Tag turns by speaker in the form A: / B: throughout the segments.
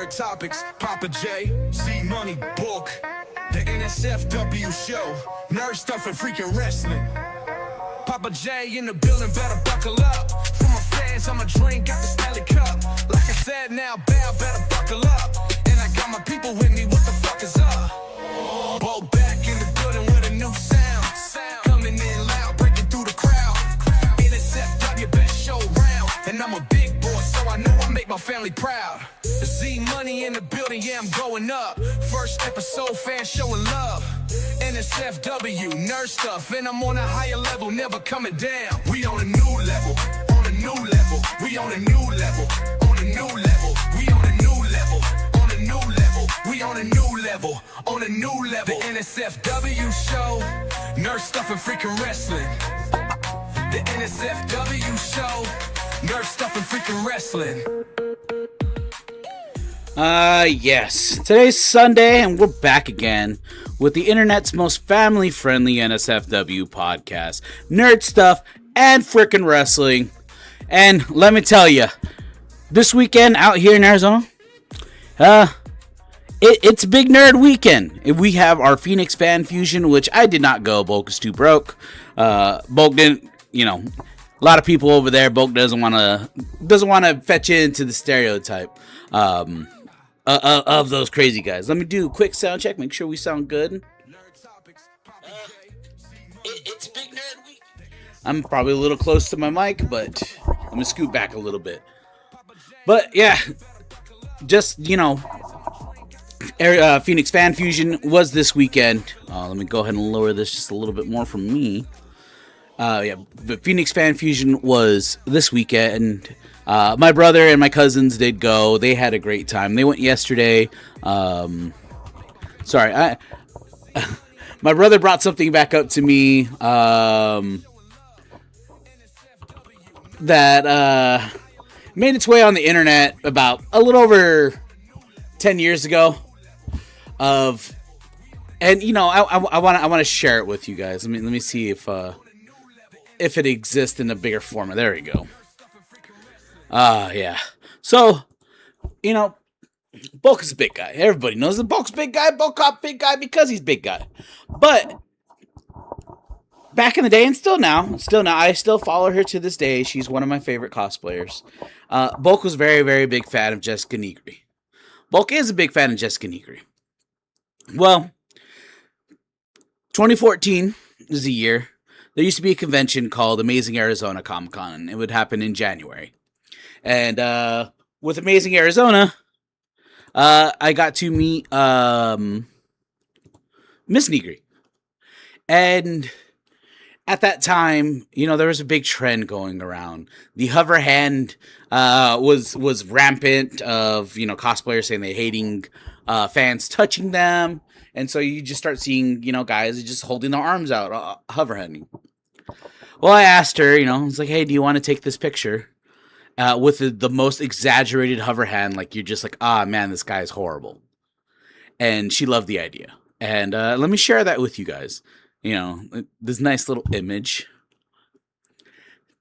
A: Nerd topics, Papa J, Z Money Book, the NSFW show, nerd stuff and freaking wrestling. Papa J in the building, better buckle up. For my fans, I'ma drink out the Stanley Cup. Like I said, now bow, better buckle up. And I got my people with me, what the fuck is up? Ball back in the building with a new sound. Coming in loud, breaking through the crowd. NSFW, best show round. And I'm a big boy, so I know I make my family proud. Z Money in the building, yeah, I'm going up. First episode, fans showing love. NSFW, nerd stuff, and I'm on a higher level, never coming down. We on a new level, on a new level. We on a new level, on a new level. We on a new level, on a new level. We on a new level, on a new level. The NSFW show, nerd stuff and freaking wrestling. The NSFW show, nerd stuff and freaking wrestling.
B: Yes. Today's Sunday, and we're back again with the internet's most family-friendly NSFW podcast. Nerd stuff and frickin' wrestling. And let me tell you, this weekend out here in Arizona, it's a big nerd weekend. We have our Phoenix Fan Fusion, which I did not go. Bulk is too broke. Bulk didn't, a lot of people over there. Bulk doesn't want to fetch into the stereotype. Of those crazy guys. Let me do a quick sound check, make sure we sound good. It's Big Nerd Week. I'm probably a little close to my mic, but I'm gonna scoot back a little bit. But yeah, just Phoenix Fan Fusion was this weekend. Let me go ahead and lower this just a little bit more from me. The Phoenix Fan Fusion was this weekend. My brother and my cousins did go. They had a great time. They went yesterday. My brother brought something back up to me that made its way on the internet about a little over 10 years ago. I want to share it with you guys. Let me see if it exists in a bigger format. There we go. Yeah. So, Bulk is a big guy. Everybody knows that Bulk's a big guy. Bulk Cop big guy because he's big guy. But back in the day and still now, I still follow her to this day. She's one of my favorite cosplayers. Bulk was a very, very big fan of Jessica Negri. Bulk is a big fan of Jessica Negri. Well, 2014 is the year. There used to be a convention called Amazing Arizona Comic Con. It would happen in January. And with Amazing Arizona, I got to meet Miss Negri. And at that time, there was a big trend going around. The hover hand was rampant of, cosplayers saying they're hating fans touching them. And so you just start seeing, guys just holding their arms out, hover handing. Well, I asked her, I was like, hey, do you want to take this picture? With the most exaggerated hover hand, like you're just like, man, this guy is horrible. And she loved the idea. And let me share that with you guys. This nice little image.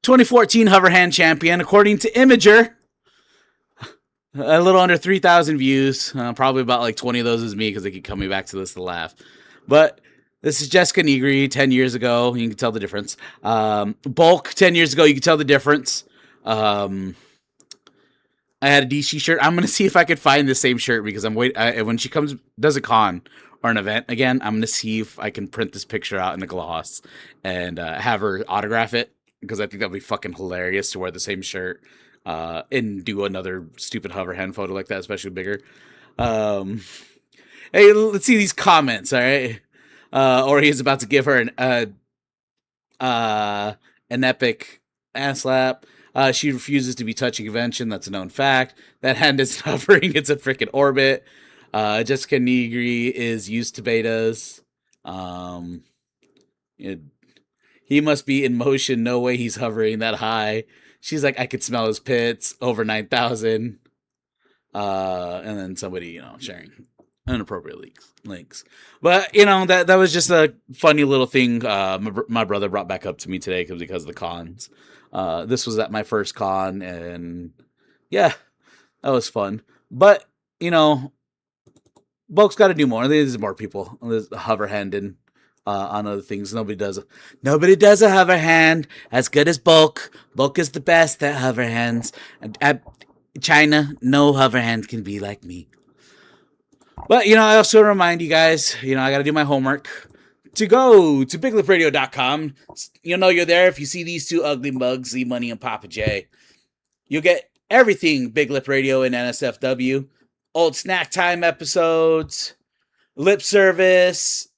B: 2014 hover hand champion, according to Imager. A little under 3,000 views. Probably about like 20 of those is me because they keep coming back to this to laugh. But this is Jessica Negri 10 years ago. You can tell the difference. Bulk 10 years ago. You can tell the difference. I had a DC shirt. I'm gonna see if I could find the same shirt because I'm waiting. When she does a con or an event again, I'm gonna see if I can print this picture out in a gloss and have her autograph it because I think that'd be fucking hilarious to wear the same shirt and do another stupid hover hand photo like that, especially bigger. Hey, let's see these comments. All right, or he's about to give her an epic ass slap. She refuses to be touching convention. That's a known fact. That hand is hovering. It's a freaking orbit. Jessica Negri is used to betas. He must be in motion. No way he's hovering that high. She's like, I could smell his pits. Over 9,000. And then somebody, sharing inappropriate links. But, that was just a funny little thing my brother brought back up to me today because of the cons. This was at my first con, and yeah, that was fun. But you know, Bulk's got to do more. There's more people. There's a hover hand and on other things. Nobody does a hover hand as good as Bulk. Bulk is the best at hover hands. At China, no hover hand can be like me. But, I also remind you guys, I got to do my homework to go to biglipradio.com. You're there if you see these two ugly mugs, Z Money and Papa J. You'll get everything Big Lip Radio and NSFW. Old snack time episodes, lip service,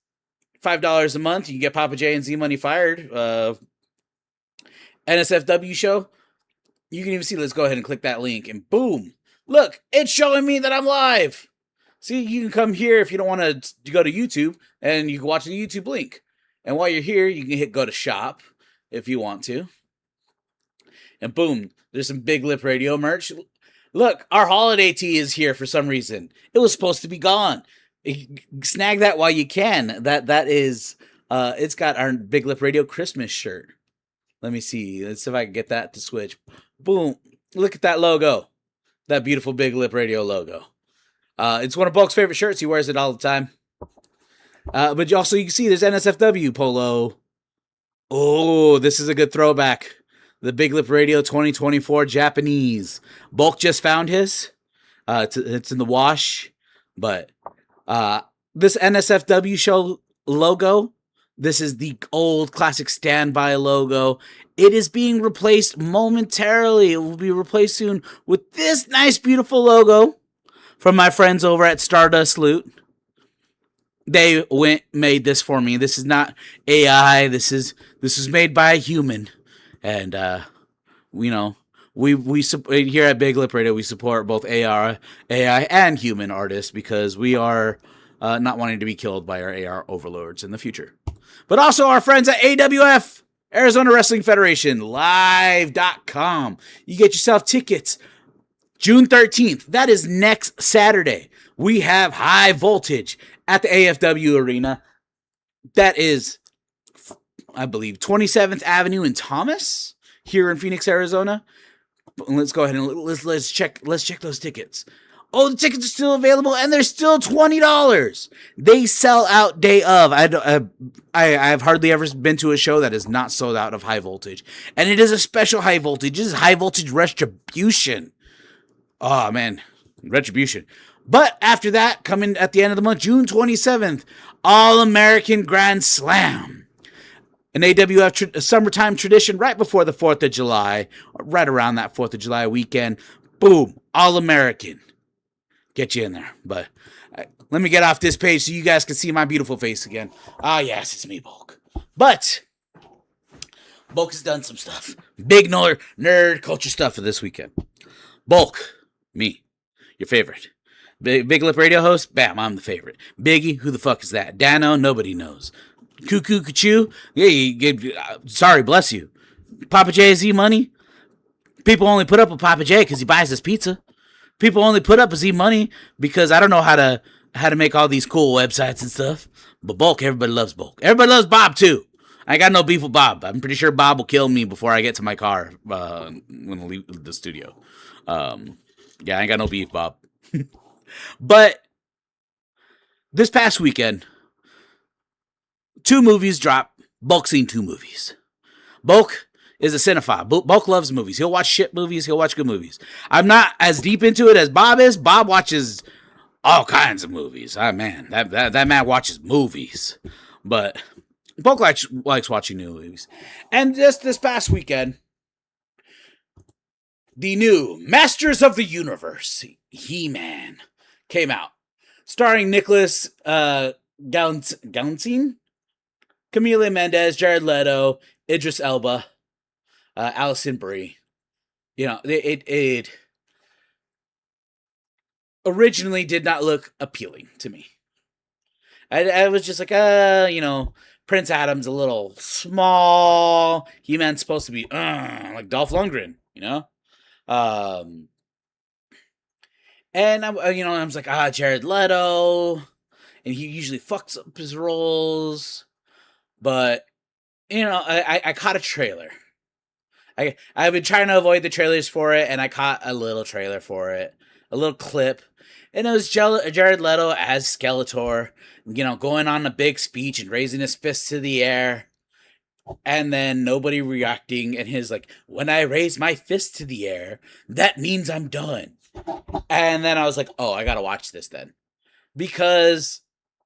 B: $5 a month. You can get Papa J and Z Money fired. NSFW show. You can even see, let's go ahead and click that link and boom. Look, it's showing me that I'm live. See, you can come here if you don't want to go to YouTube and you can watch the YouTube link. And while you're here, you can hit go to shop if you want to. And boom, there's some Big Lip Radio merch. Look, our holiday tee is here for some reason. It was supposed to be gone. Snag that while you can. That is, it's got our Big Lip Radio Christmas shirt. Let me see. Let's see if I can get that to switch. Boom. Look at that logo. That beautiful Big Lip Radio logo. It's one of Bulk's favorite shirts. He wears it all the time. But you can see there's NSFW polo. Oh, this is a good throwback. The Big Lip Radio 2024 Japanese. Bulk just found his. It's in the wash. But this NSFW show logo, this is the old classic standby logo. It is being replaced momentarily. It will be replaced soon with this nice, beautiful logo from my friends over at Stardust Loot. They made this for me. This is not AI. This is made by a human. And, we here at Big Lip Radio, we support both AI and human artists because we are not wanting to be killed by our AR overlords in the future. But also our friends at AWF, Arizona Wrestling Federation, live.com. You get yourself tickets June 13th. That is next Saturday. We have High Voltage at the AFW Arena. That is, I believe, 27th Avenue in Thomas, here in Phoenix, Arizona. Let's go ahead and let's check those tickets. Oh, the tickets are still available, and they're still $20. They sell out day of. I've hardly ever been to a show that is not sold out of High Voltage, and it is a special High Voltage. This is High Voltage Retribution. Oh man, Retribution. But after that, coming at the end of the month, June 27th, All American Grand Slam. An AWF summertime tradition right before the 4th of July, right around that 4th of July weekend. Boom, All American. Get you in there. But let me get off this page so you guys can see my beautiful face again. Ah, yes, it's me, Bulk. But Bulk has done some stuff. Big nerd culture stuff for this weekend. Bulk, me, your favorite. Big Lip Radio host, bam, I'm the favorite. Biggie, who the fuck is that? Dano, nobody knows. Cuckoo Kachu, sorry, bless you. Papa J Z Money, people only put up with Papa J because he buys his pizza. People only put up with Z Money because I don't know how to make all these cool websites and stuff. But Bulk, everybody loves Bulk. Everybody loves Bob too. I ain't got no beef with Bob. I'm pretty sure Bob will kill me before I get to my car when I leave the studio. Yeah, I ain't got no beef, Bob. But this past weekend, 2 movies dropped. Bulk seen 2 movies. Bulk is a cinephile. Bulk loves movies. He'll watch shit movies. He'll watch good movies. I'm not as deep into it as Bob is. Bob watches all kinds of movies. Ah, man, that man watches movies. But Bulk likes watching new movies. And just this past weekend, the new Masters of the Universe, He-Man, came out. Starring Nicholas Gauntine, Camila Mendez, Jared Leto, Idris Elba, Allison Brie. It originally did not look appealing to me. I was just like, Prince Adam's a little small. He-Man's supposed to be like Dolph Lundgren, And I was like, Jared Leto, and he usually fucks up his roles. But I caught a trailer. I've been trying to avoid the trailers for it, and I caught a little trailer for it, a little clip, And it was Jared Leto as Skeletor, going on a big speech and raising his fist to the air. And then nobody reacting, and his like, when I raise my fist to the air, that means I'm done. And then I was like, oh, I gotta watch this then. Because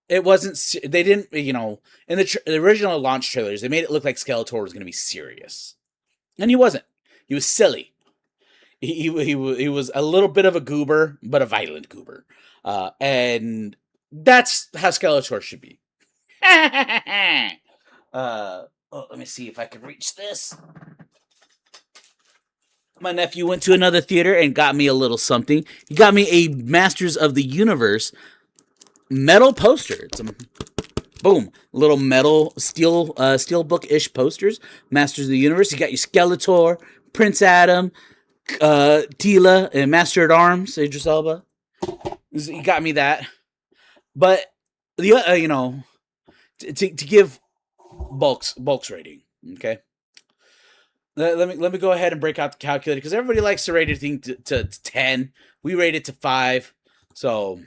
B: it wasn't, they didn't, in the original launch trailers, they made it look like Skeletor was gonna be serious. And he wasn't. He was silly. He was a little bit of a goober, but a violent goober. And that's how Skeletor should be. Let me see if I can reach this. My nephew went to another theater and got me a little something. He got me a Masters of the Universe metal poster. It's a boom, little metal steel book-ish posters. Masters of the Universe. You got your Skeletor, Prince Adam, Tila, and Master at Arms, Idris Elba. He got me that. But the to give bulks rating, okay? Let me go ahead and break out the calculator because everybody likes to rate everything to 10. We rate it to 5. So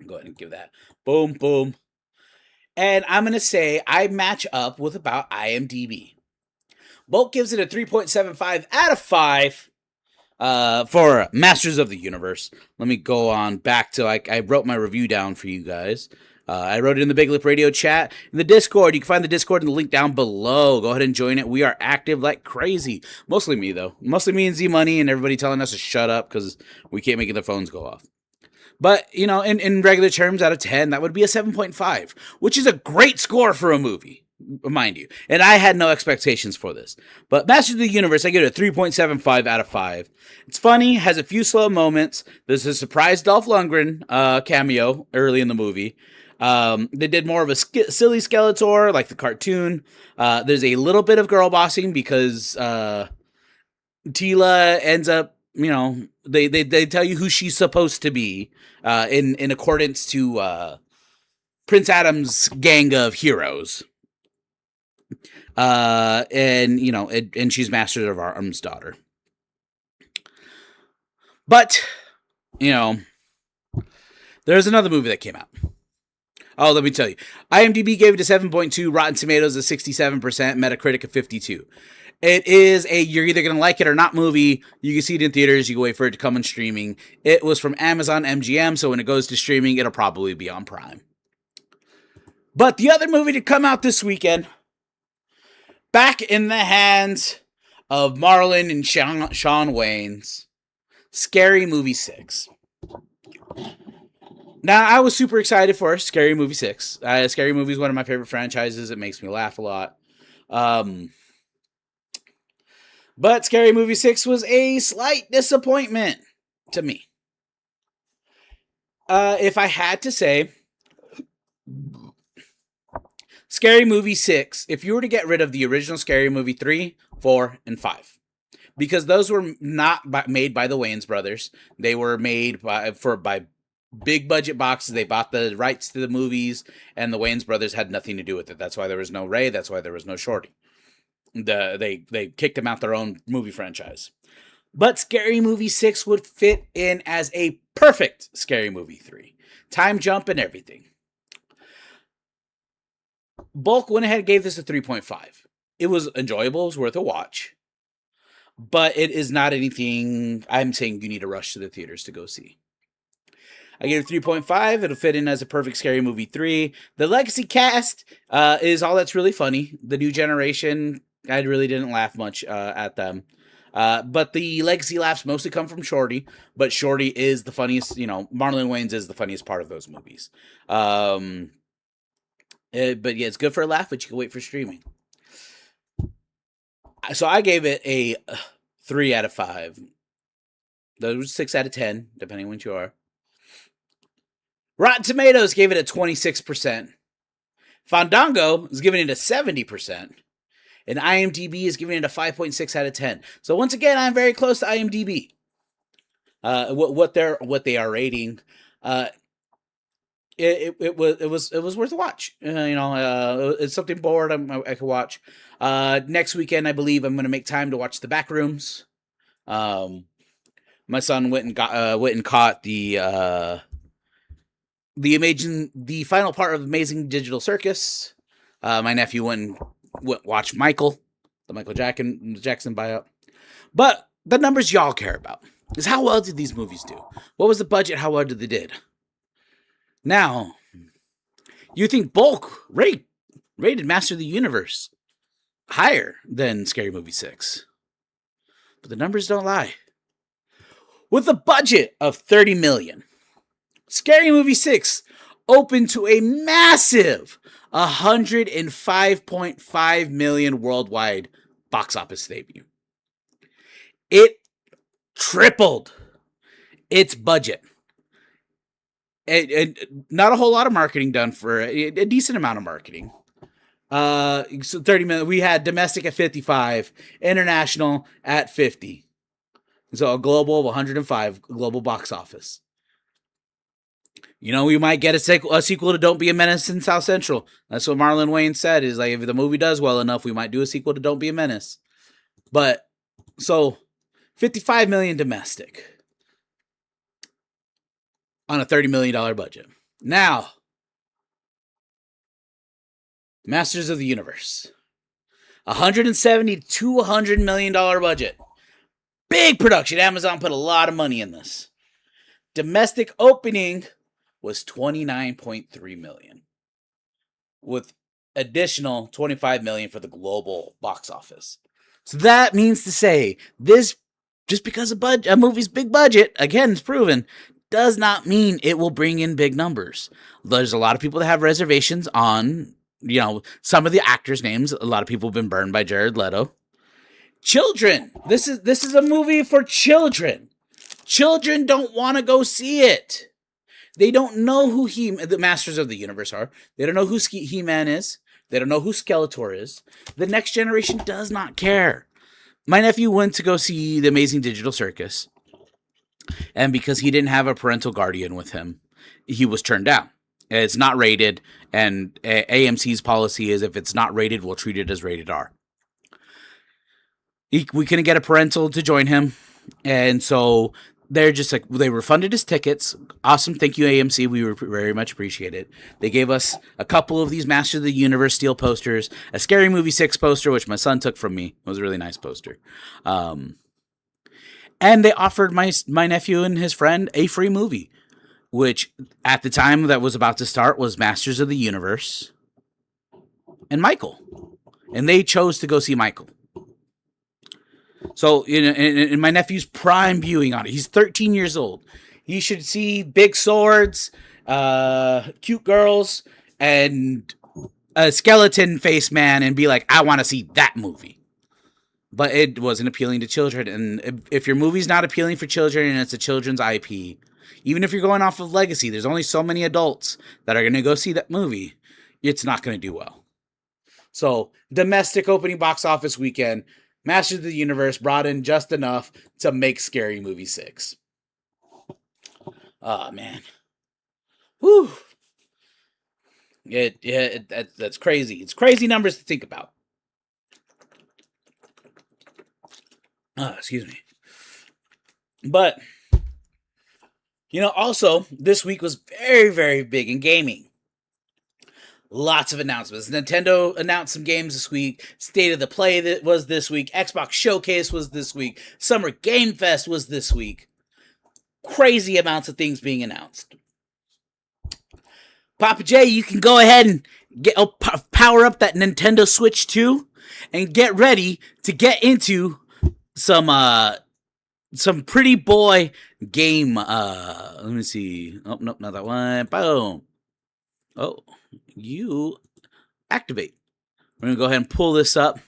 B: go ahead and give that. Boom, boom. And I'm going to say I match up with about IMDb. Bulk gives it a 3.75 out of 5 for Masters of the Universe. Let me go on back to, I wrote my review down for you guys. I wrote it in the Big Lip Radio chat. In the Discord, you can find the Discord in the link down below. Go ahead and join it. We are active like crazy. Mostly me, though. Mostly me and Z-Money and everybody telling us to shut up because we can't make the phones go off. But, in regular terms, out of 10, that would be a 7.5, which is a great score for a movie, mind you. And I had no expectations for this. But Masters of the Universe, I give it a 3.75 out of 5. It's funny, has a few slow moments. There's a surprise Dolph Lundgren cameo early in the movie. They did more of a silly Skeletor, like the cartoon. There's a little bit of girl bossing because Tila ends up, they tell you who she's supposed to be in accordance to Prince Adam's gang of heroes. And she's Master of Arms' daughter. But, there's another movie that came out. Oh, let me tell you. IMDb gave it a 7.2, Rotten Tomatoes a 67%, Metacritic a 52. It is you're either going to like it or not movie. You can see it in theaters. You can wait for it to come on streaming. It was from Amazon MGM, so when it goes to streaming, it'll probably be on Prime. But the other movie to come out this weekend, back in the hands of Marlon and Shawn Wayans, Scary Movie 6. Now, I was super excited for Scary Movie 6. Scary Movie is one of my favorite franchises. It makes me laugh a lot. But Scary Movie 6 was a slight disappointment to me. If I had to say, Scary Movie 6, if you were to get rid of the original Scary Movie 3, 4, and 5, because those were not made by the Wayans brothers. They were made by big budget boxes. They bought the rights to the movies, and the Wayans brothers had nothing to do with it. That's why there was no Ray. That's why there was no Shorty. They kicked them out their own movie franchise. But Scary Movie 6 would fit in as a perfect Scary Movie 3. Time jump and everything. Bulk went ahead and gave this a 3.5. It was enjoyable. It was worth a watch. But it is not anything I'm saying you need to rush to the theaters to go see. I gave it 3.5. It'll fit in as a perfect Scary Movie 3. The legacy cast is all that's really funny. The new generation, I really didn't laugh much at them. But the legacy laughs mostly come from Shorty. But Shorty is the funniest, Marlon Wayans is the funniest part of those movies. But yeah, it's good for a laugh, but you can wait for streaming. So I gave it a 3 out of 5. Those were 6 out of 10, depending on what you are. Rotten Tomatoes gave it a 26%. Fandango is giving it a 70%. And IMDb is giving it a 5.6 out of 10. So once again, I'm very close to IMDb. What they are rating. It was worth a watch. It's something bored I could watch. Next weekend, I believe I'm going to make time to watch The Backrooms. My son went and caught the final part of Amazing Digital Circus. My nephew went watched Michael, the Michael Jackson buyout. But the numbers y'all care about is how well did these movies do? What was the budget? How well did they did? Now, you think Bulk rated Master of the Universe higher than Scary Movie 6. But the numbers don't lie. With a budget of $30 million, Scary Movie 6 opened to a massive $105.5 million worldwide box office debut. It tripled its budget. Not a whole lot of marketing done for a decent amount of marketing. So 30 million. We had domestic at 55, international at 50. So a global of 105 global box office. You know, we might get a sequel to Don't Be a Menace in South Central. That's what Marlon Wayne said, is like, if the movie does well enough, we might do a sequel to Don't Be a Menace. But, so, $55 million domestic on a $30 million budget. Now, Masters of the Universe. $170 to $200 million budget. Big production. Amazon put a lot of money in this. Domestic opening was $29.3 million, with additional $25 million for the global box office. So that means to say, this, just because a movie's big budget, again, it's proven, does not mean it will bring in big numbers. There's a lot of people that have reservations on, you know, some of the actors' names. A lot of people have been burned by Jared Leto. Children. This is a movie for children. Children don't want to go see it. They don't know who the Masters of the Universe are. They don't know who He-Man is. They don't know who Skeletor is. The next generation does not care. My nephew went to go see the Amazing Digital Circus, and because he didn't have a parental guardian with him, he was turned down. It's not rated, and AMC's policy is if it's not rated, we'll treat it as rated R. We couldn't get a parental to join him, and so they're just like, they refunded his tickets. Awesome. Thank you, AMC. We were very much appreciate it. They gave us a couple of these Master of the Universe steel posters, a Scary Movie 6 poster, which my son took from me. It was a really nice poster. And they offered my nephew and his friend a free movie, which at the time that was about to start was Masters of the Universe and Michael. And they chose to go see Michael. So, in my nephew's prime viewing on it, he's 13 years old. He should see big swords, cute girls, and a skeleton face man and be like, I want to see that movie. But it wasn't appealing to children. And if your movie's not appealing for children and it's a children's IP, even if you're going off of legacy, there's only so many adults that are going to go see that movie. It's not going to do well. So, domestic opening box office weekend, Masters of the Universe brought in just enough to make Scary Movie 6. Oh, man. Whew. That's crazy. It's crazy numbers to think about. Excuse me. But, also, this week was very, very big in gaming. Lots of announcements. Nintendo announced some games this week. State of the Play that was this week. Xbox Showcase was this week. Summer Game Fest was this week. Crazy amounts of things being announced. Papa J, you can go ahead and power up that Nintendo Switch 2 and get ready to get into some pretty boy game. Let me see. Oh, nope, not that one. Boom. Oh. You activate. We're going to go ahead and pull this up.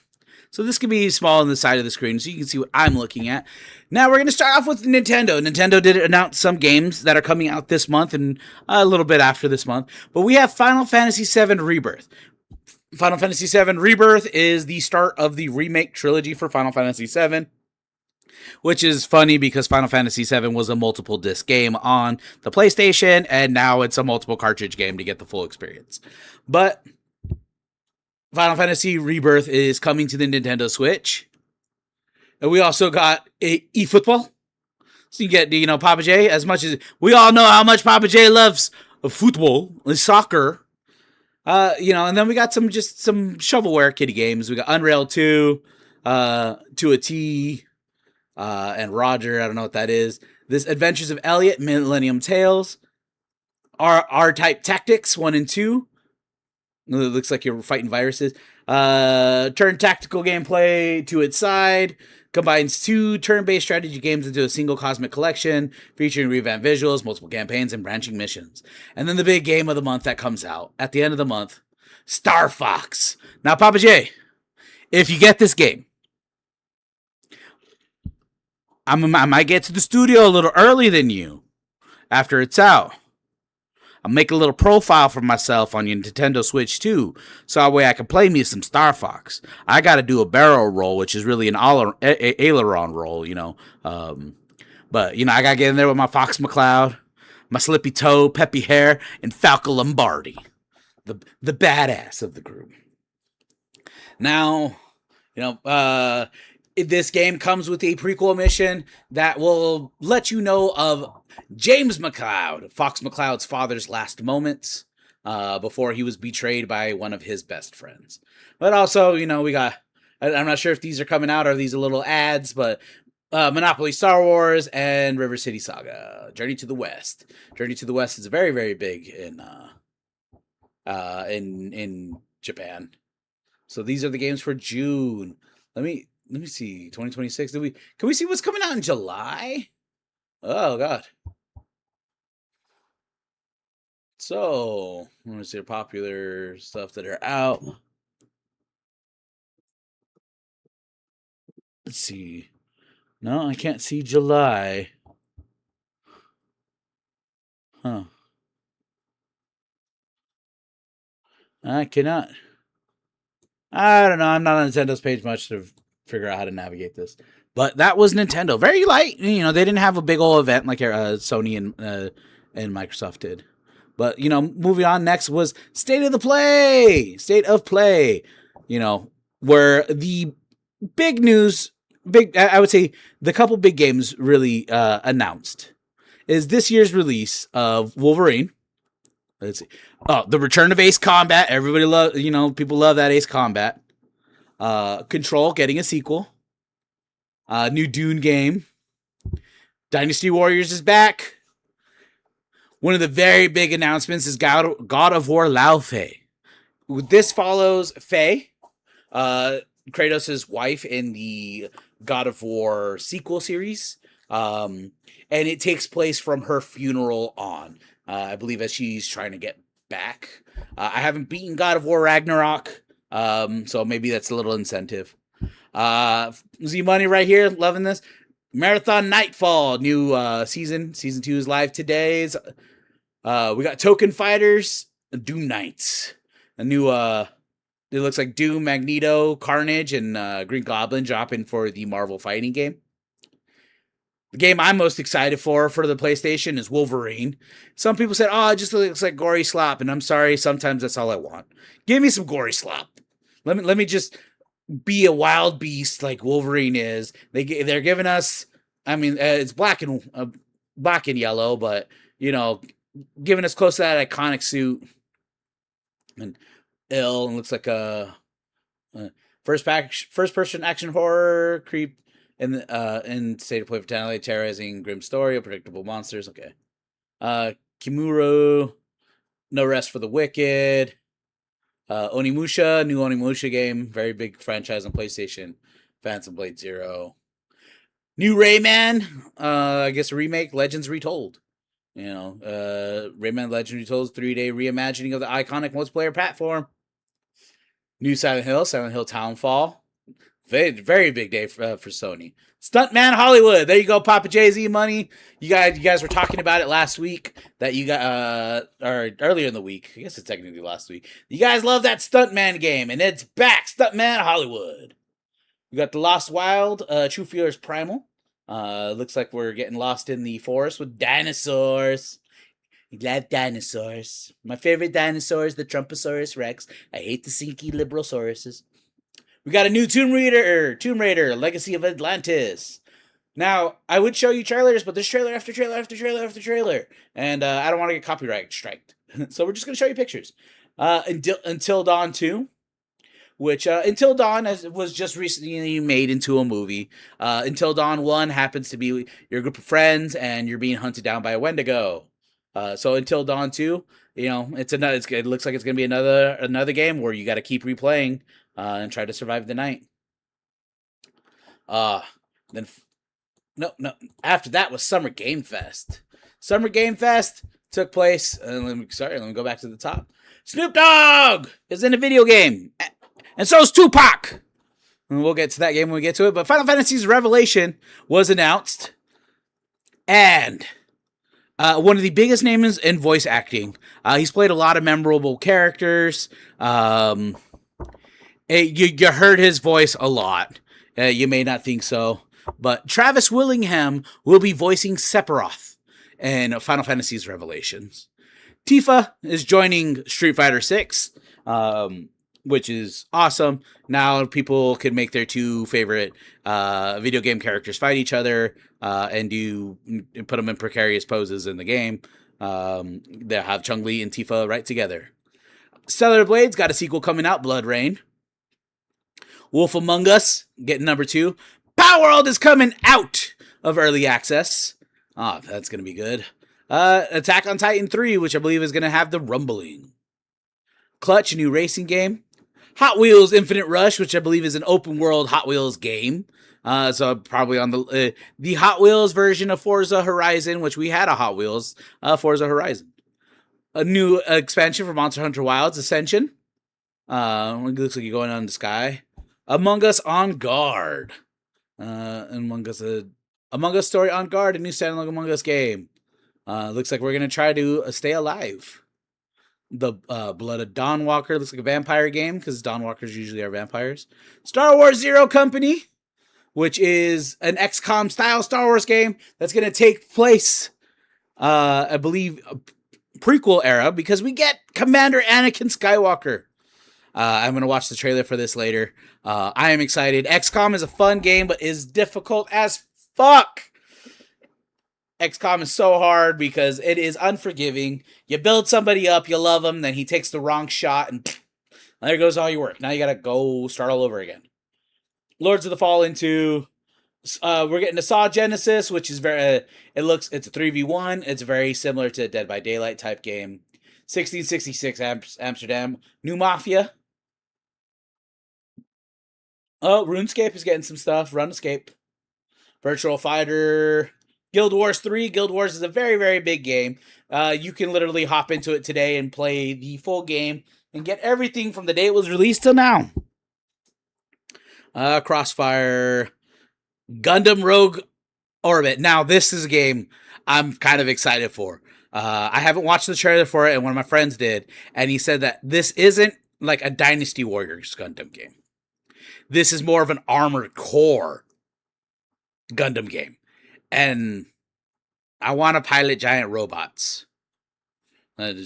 B: So this can be small on the side of the screen so you can see what I'm looking at. Now we're going to start off with Nintendo. Nintendo did announce some games that are coming out this month and a little bit after this month. But we have Final Fantasy VII Rebirth. Final Fantasy VII Rebirth is the start of the remake trilogy for Final Fantasy VII. Which is funny because Final Fantasy VII was a multiple disc game on the PlayStation, and now it's a multiple cartridge game to get the full experience. But Final Fantasy Rebirth is coming to the Nintendo Switch. And we also got eFootball. So you get, Papa J, as much as we all know how much Papa J loves football, soccer. And then we got some shovelware kitty games. We got Unreal 2, To a T, and Roger. I don't know what that is. This Adventures of Elliot, Millennium Tales, R-Type Tactics 1 and 2. It looks like you're fighting viruses. Turn tactical gameplay to its side. Combines 2 turn-based strategy games into a single cosmic collection, featuring revamped visuals, multiple campaigns, and branching missions. And then the big game of the month that comes out at the end of the month, Star Fox. Now, Papa J, if you get this game, I might get to the studio a little early than you after it's out. I'll make a little profile for myself on your Nintendo Switch too, so that way I can play me some Star Fox. I got to do a barrel roll, which is really an aileron roll, But I got to get in there with my Fox McCloud, my Slippy Toe, Peppy Hair, and Falco Lombardi, the badass of the group. Now, this game comes with a prequel mission that will let you know of James McCloud, Fox McCloud's father's last moments before he was betrayed by one of his best friends. But also, we got, I'm not sure if these are coming out or these are little ads, but Monopoly Star Wars and River City Saga, Journey to the West. Journey to the West is very, very big in Japan. So these are the games for June. Let me see. 2026. Can we see what's coming out in July? Oh God. So, I want to see the popular stuff that are out. Let's see. No, I can't see July. Huh. I cannot. I don't know. I'm not on Nintendo's page much to figure out how to navigate this. But that was Nintendo. Very light. They didn't have a big old event like Sony and Microsoft did. But, moving on, next was State of Play, where the big news, I would say the couple big games really announced is this year's release of Wolverine. Let's see. Oh, the return of Ace Combat. Everybody people love that Ace Combat. Control getting a sequel. New Dune game. Dynasty Warriors is back. One of the very big announcements is God of War Lao Fei. This follows Fei, Kratos' wife in the God of War sequel series. And it takes place from her funeral on. I believe as she's trying to get back. I haven't beaten God of War Ragnarok, so maybe that's a little incentive. Z Money right here, loving this. Marathon Nightfall, new season. Season 2 is live today. We got Token Fighters, Doom Knights. A new, it looks like Doom, Magneto, Carnage, and Green Goblin dropping for the Marvel fighting game. The game I'm most excited for the PlayStation is Wolverine. Some people said, it just looks like gory slop, and I'm sorry, sometimes that's all I want. Give me some gory slop. Let me just be a wild beast like Wolverine is. They're giving us, it's black and yellow, but giving us close to that iconic suit. And and looks like a first person action horror creep. In State of Play Fatality, terrorizing grim story, unpredictable monsters. Okay. Kimuro, No Rest for the Wicked. Onimusha, new Onimusha game. Very big franchise on PlayStation. Phantom Blade Zero. New Rayman, I guess a remake, Legends Retold. Rayman Legends Retold, 3-day reimagining of the iconic multiplayer platform. New Silent Hill Townfall. Very, very big day for Sony. Stuntman Hollywood. There you go, Papa Jay-Z Money. You guys were talking about it last week. That you got or earlier in the week. I guess it's technically last week. You guys love that Stuntman game, and it's back. Stuntman Hollywood. You got the Lost Wild, True Feelers Primal. Looks like we're getting lost in the forest with dinosaurs. I love dinosaurs. My favorite dinosaur is the Trumposaurus Rex. I hate the sinky liberal sauruses. We got a new Tomb Raider, Legacy of Atlantis. Now, I would show you trailers, but there's trailer after trailer after trailer after trailer. And I don't want to get copyright striked. So we're just going to show you pictures. Until Dawn 2, which Until Dawn was just recently made into a movie. Until Dawn 1 happens to be your group of friends and you're being hunted down by a Wendigo. So Until Dawn 2, you know, it looks like it's going to be another game where you got to keep replaying and try to survive the night. Then no, after that was Summer Game Fest. Summer Game Fest took place, let me go back to the top. Snoop Dogg is in a video game, and so is Tupac. And we'll get to that game when we get to it, but Final Fantasy's Revelation was announced, and one of the biggest names in voice acting. He's played a lot of memorable characters. You heard his voice a lot. You may not think so, but Travis Willingham will be voicing Sephiroth in Final Fantasy's Revelations. Tifa is joining Street Fighter 6, which is awesome. Now people can make their two favorite video game characters fight each other and put them in precarious poses in the game. They'll have Chun-Li and Tifa right together. Stellar Blades got a sequel coming out, Blood Rain. Wolf Among Us getting number 2. Power World is coming out of early access. Oh, that's going to be good. Attack on Titan 3, which I believe is going to have the rumbling. Clutch, a new racing game. Hot Wheels Infinite Rush, which I believe is an open world Hot Wheels game. So probably on the Hot Wheels version of Forza Horizon, which we had a Hot Wheels Forza Horizon. A new expansion for Monster Hunter Wilds Ascension. It looks like you're going on the sky. Among Us On Guard. Among Us Story On Guard, a new standalone Among Us game. Looks like we're going to try to stay alive. The Blood of Dawnwalker looks like a vampire game, because Dawnwalkers usually are vampires. Star Wars Zero Company, which is an XCOM style Star Wars game that's going to take place, I believe, prequel era, because we get Commander Anakin Skywalker. I'm going to watch the trailer for this later. I am excited. XCOM is a fun game, but is difficult as fuck. XCOM is so hard because it is unforgiving. You build somebody up, you love him, then he takes the wrong shot, and there goes all your work. Now you got to go start all over again. Lords of the Fallen 2. We're getting a Saw Genesis, which is it's a 3v1. It's very similar to a Dead by Daylight type game. 1666 Amsterdam. New Mafia. Oh, RuneScape is getting some stuff. RuneScape. Virtual Fighter. Guild Wars 3. Guild Wars is a very, very big game. You can literally hop into it today and play the full game and get everything from the day it was released till now. Crossfire. Gundam Rogue Orbit. Now, this is a game I'm kind of excited for. I haven't watched the trailer for it, and one of my friends did, and he said that this isn't like a Dynasty Warriors Gundam game. This is more of an Armored Core Gundam game. And I want to pilot giant robots. And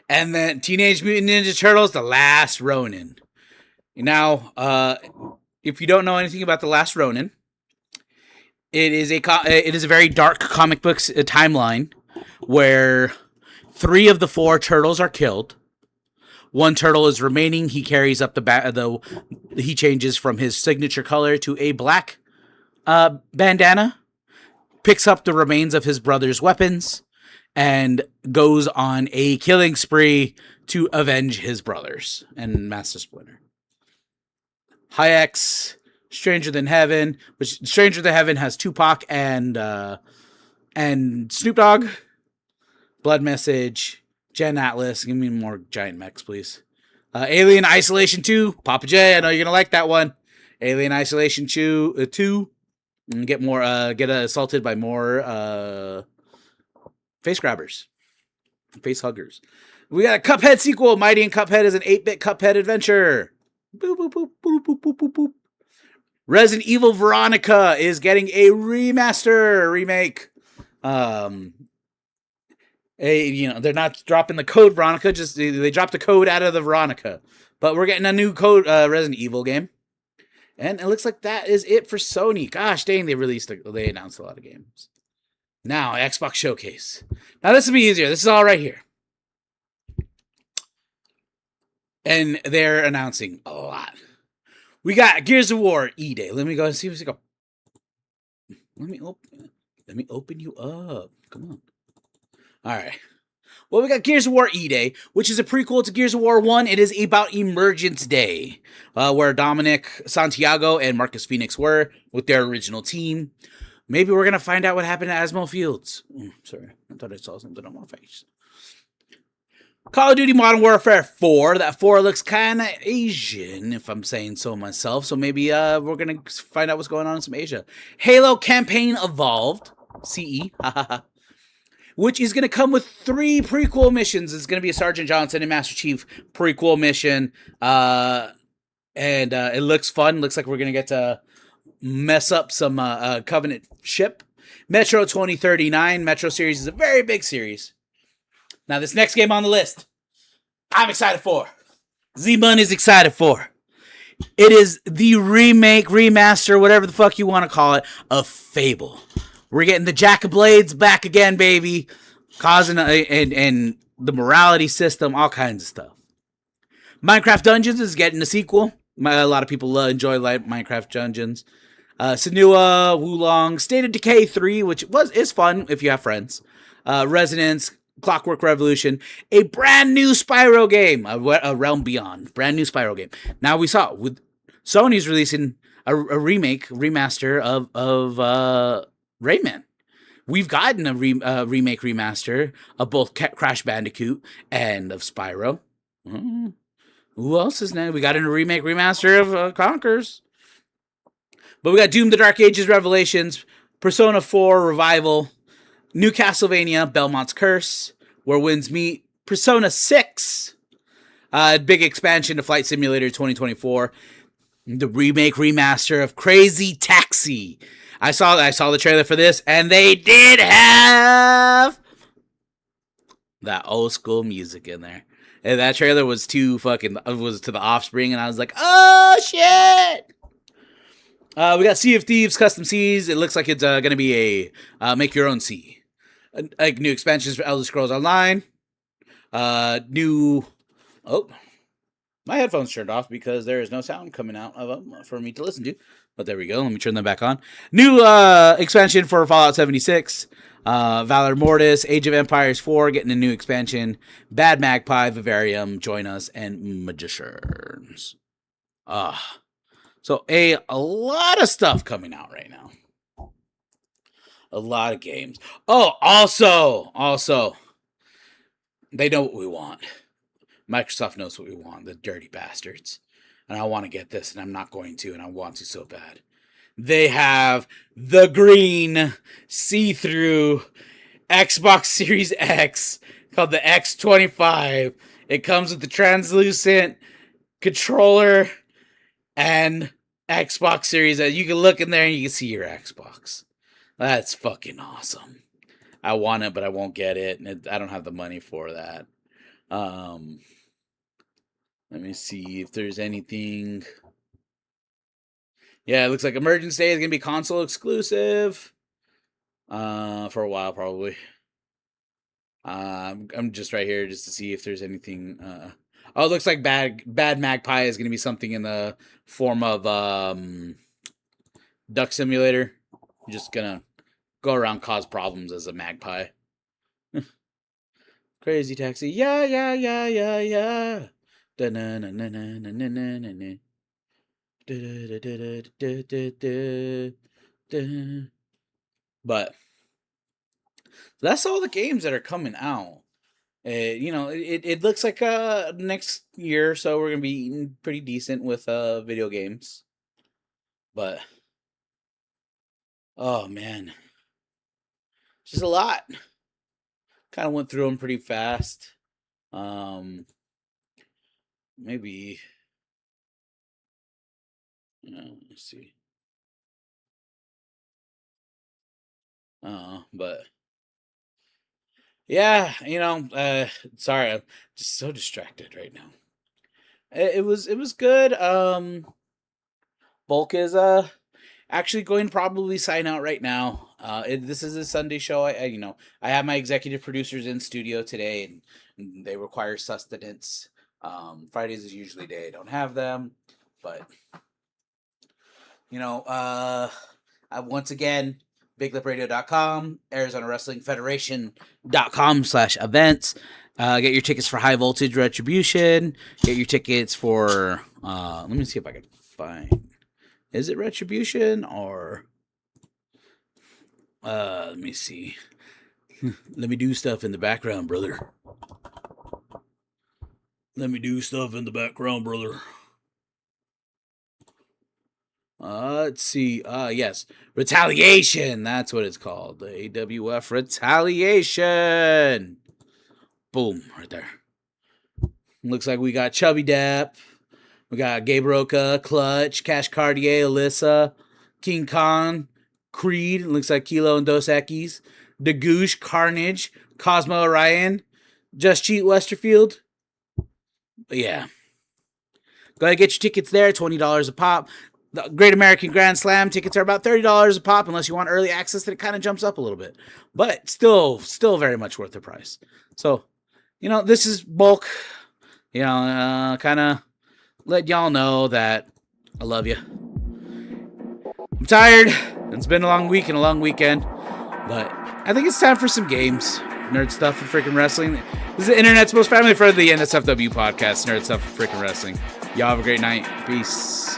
B: then Teenage Mutant Ninja Turtles, The Last Ronin. Now, if you don't know anything about The Last Ronin, it is a very dark comic book timeline where 3 of the 4 turtles are killed. 1 turtle is remaining. He carries up he changes from his signature color to a black bandana, picks up the remains of his brother's weapons, and goes on a killing spree to avenge his brothers and Master Splinter. Hayek's Stranger Than Heaven, which Stranger Than Heaven has Tupac and Snoop Dogg. Blood Message. Gen Atlas. Give me more giant mechs, please. Alien Isolation 2. Papa J, I know you're going to like that one. Alien Isolation 2. And get assaulted by more face grabbers. Face huggers. We got a Cuphead sequel. Mighty and Cuphead is an 8-bit Cuphead adventure. Boop, boop, boop, boop, boop, boop, boop, boop. Resident Evil Veronica is getting a remake. They're not dropping the code Veronica, just they dropped the code out of the Veronica. But we're getting a new code Resident Evil game. And it looks like that is it for Sony. Gosh dang, they announced a lot of games. Now, Xbox Showcase. Now, this will be easier. This is all right here. And they're announcing a lot. We got Gears of War E-Day. Let me go and see what's it go. Let me open you up. Come on. All right. Well, we got Gears of War E-Day, which is a prequel to Gears of War 1. It is about Emergence Day, where Dominic Santiago and Marcus Phoenix were with their original team. Maybe we're going to find out what happened at Asmo Fields. Sorry, I thought I saw something on my face. Call of Duty Modern Warfare 4. That 4 looks kind of Asian, if I'm saying so myself. So maybe we're going to find out what's going on in some Asia. Halo Campaign Evolved. CE. Which is going to come with 3 prequel missions. It's going to be a Sergeant Johnson and Master Chief prequel mission. And it looks fun. Looks like we're going to get to mess up some Covenant ship. Metro 2039. Metro series is a very big series. Now, this next game on the list, I'm excited for. Z-Bun is excited for. It is the remake, remaster, whatever the fuck you want to call it, of Fable. We're getting the Jack of Blades back again, baby. Causing and the morality system, all kinds of stuff. Minecraft Dungeons is getting a sequel. A lot of people enjoy Minecraft Dungeons. Senua, Wulong, State of Decay 3, which is fun if you have friends. Resonance, Clockwork Revolution, a brand new Spyro game, a Realm Beyond, brand new Spyro game. Now we saw with Sony's releasing a remake, remaster of Rayman. We've gotten a remake, remaster of both Crash Bandicoot and of Spyro. Who else is now? We got a remake, remaster of Conkers. But we got Doom: The Dark Ages Revelations, Persona 4 Revival, New Castlevania, Belmont's Curse, Where Winds Meet, Persona 6, big expansion to Flight Simulator 2024, the remake, remaster of Crazy Taxi. I saw the trailer for this, and they did have that old school music in there. And that trailer was to the Offspring, and I was like, oh shit! We got Sea of Thieves Custom Seas. It looks like it's going to be a make your own sea. Like new expansions for Elder Scrolls Online. My headphones turned off because there is no sound coming out of them for me to listen to. But there we go. Let me turn them back on. New expansion for Fallout 76. Valor Mortis, Age of Empires 4 getting a new expansion. Bad Magpie, Vivarium, Join Us, and Magicians. So a lot of stuff coming out right now. A lot of games. Oh, also, they know what we want. Microsoft knows what we want, the dirty bastards. And I want to get this, and I'm not going to, and I want to so bad. They have the green, see-through Xbox Series X called the X25. It comes with the translucent controller and Xbox Series X. You can look in there and you can see your Xbox. That's fucking awesome. I want it, but I won't get it. And I don't have the money for that. Let me see if there's anything. Yeah, it looks like Emergence Day is going to be console exclusive. For a while, probably. I'm just right here just to see if there's anything. It looks like Bad Magpie is going to be something in the form of Duck Simulator. You're just going to go around cause problems as a magpie. Crazy Taxi. Yeah. But that's all the games that are coming out. It looks like next year or so we're gonna be pretty decent with video games. But oh man, just a lot. Kind of went through them pretty fast. Maybe. Let's see. But yeah, sorry, I'm just so distracted right now. It was good. Bulk is actually going to probably sign out right now. This is a Sunday show. I have my executive producers in studio today, and they require sustenance. Fridays is usually a day I don't have them, but once again, BigLipRadio.com, Arizona Wrestling Federation.com/events. Get your tickets for High Voltage Retribution. Get your tickets for, let me see if I can find, is it Retribution or, let me see. Let me do stuff in the background, brother. Let's see. Yes. Retaliation. That's what it's called. The AWF Retaliation. Boom. Right there. Looks like we got Chubby Dap. We got Gabe Roca, Clutch, Cash Cartier, Alyssa, King Khan, Creed. Looks like Kilo and Dos Equis. Dagoosh, Carnage, Cosmo Orion, Just Cheat Westerfield. But yeah. Go ahead and get your tickets there. $20 a pop. The Great American Grand Slam tickets are about $30 a pop, unless you want early access, then it kind of jumps up a little bit. But still very much worth the price. So, this is Bulk. Kind of let y'all know that I love you. I'm tired. It's been a long week and a long weekend. But I think it's time for some games. Nerd stuff and freaking wrestling. This is the internet's most family friendly NSFW podcast. Nerd stuff and freaking wrestling. Y'all have a great night. Peace.